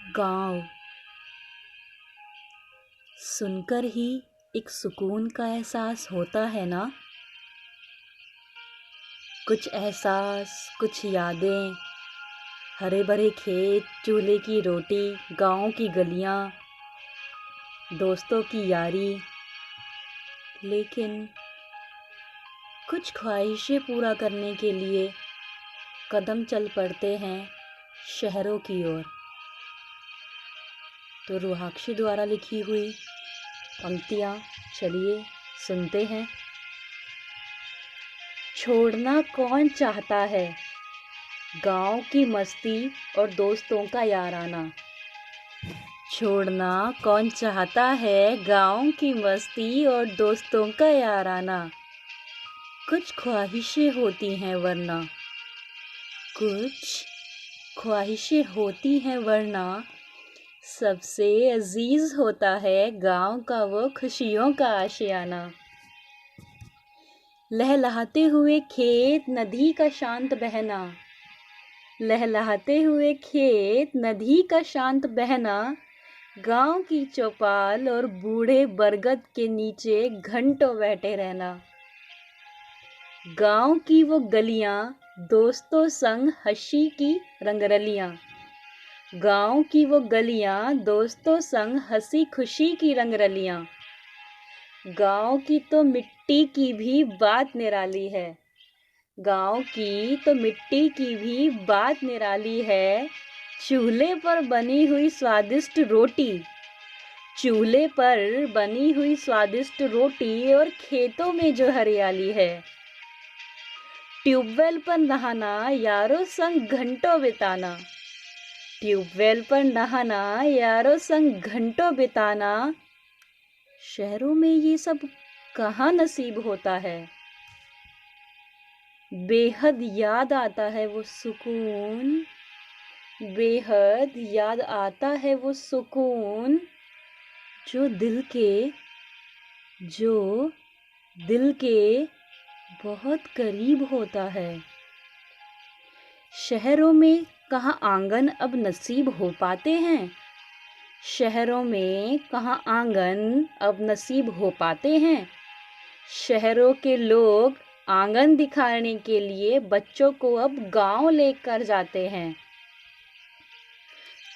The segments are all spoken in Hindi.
गांव सुनकर ही एक सुकून का एहसास होता है ना। कुछ एहसास, कुछ यादें, हरे भरे खेत, चूल्हे की रोटी, गांव की गलियां, दोस्तों की यारी। लेकिन कुछ ख्वाहिशें पूरा करने के लिए कदम चल पड़ते हैं शहरों की ओर। तो रुहाक्षी द्वारा लिखी हुई पंक्तियाँ चलिए सुनते हैं। छोड़ना कौन चाहता है गांव की मस्ती और दोस्तों का याराना। छोड़ना कौन चाहता है गांव की मस्ती और दोस्तों का याराना। कुछ ख्वाहिशें होती हैं वरना, कुछ ख्वाहिशें होती हैं वरना सबसे अजीज होता है गांव का वो खुशियों का आशियाना। लहलहाते हुए खेत, नदी का शांत बहना, लहलहाते हुए खेत, नदी का शांत बहना, गांव की चौपाल और बूढ़े बरगद के नीचे घंटों बैठे रहना। गांव की वो गलियां, दोस्तों संग हंसी की रंगरलियां, गांव की वो गलियां, दोस्तों संग हंसी खुशी की रंगरलियां। गांव की तो मिट्टी की भी बात निराली है, गांव की तो मिट्टी की भी बात निराली है। चूल्हे पर बनी हुई स्वादिष्ट रोटी, चूल्हे पर बनी हुई स्वादिष्ट रोटी और खेतों में जो हरियाली है। ट्यूबवेल पर नहाना, यारों संग घंटों बिताना, ट्यूबवेल पर नहाना, यारों संग घंटों बिताना। शहरों में ये सब कहाँ नसीब होता है। बेहद याद आता है वो सुकून, बेहद याद आता है वो सुकून, जो दिल के बहुत करीब होता है। शहरों में कहाँ आंगन अब नसीब हो पाते हैं, शहरों में कहाँ आंगन अब नसीब हो पाते हैं। शहरों के लोग आंगन दिखाने के लिए बच्चों को अब गांव लेकर जाते हैं।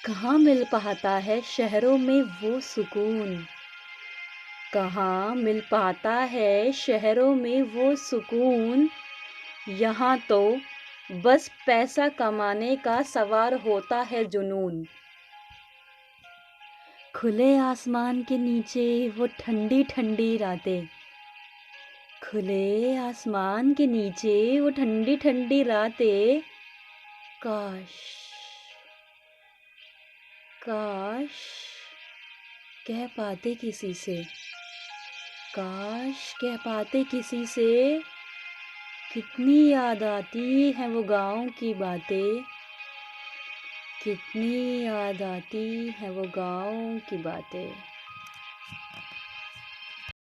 कहाँ मिल पाता है शहरों में वो सुकून, कहाँ मिल पाता है शहरों में वो सुकून। यहाँ तो बस पैसा कमाने का सवार होता है जुनून। खुले आसमान के नीचे वो ठंडी ठंडी रातें, खुले आसमान के नीचे वो ठंडी ठंडी रातें। काश काश कह पाते किसी से, काश कह पाते किसी से। कितनी याद आती है वो गांव की बातें, कितनी याद आती है वो गांव की बातें।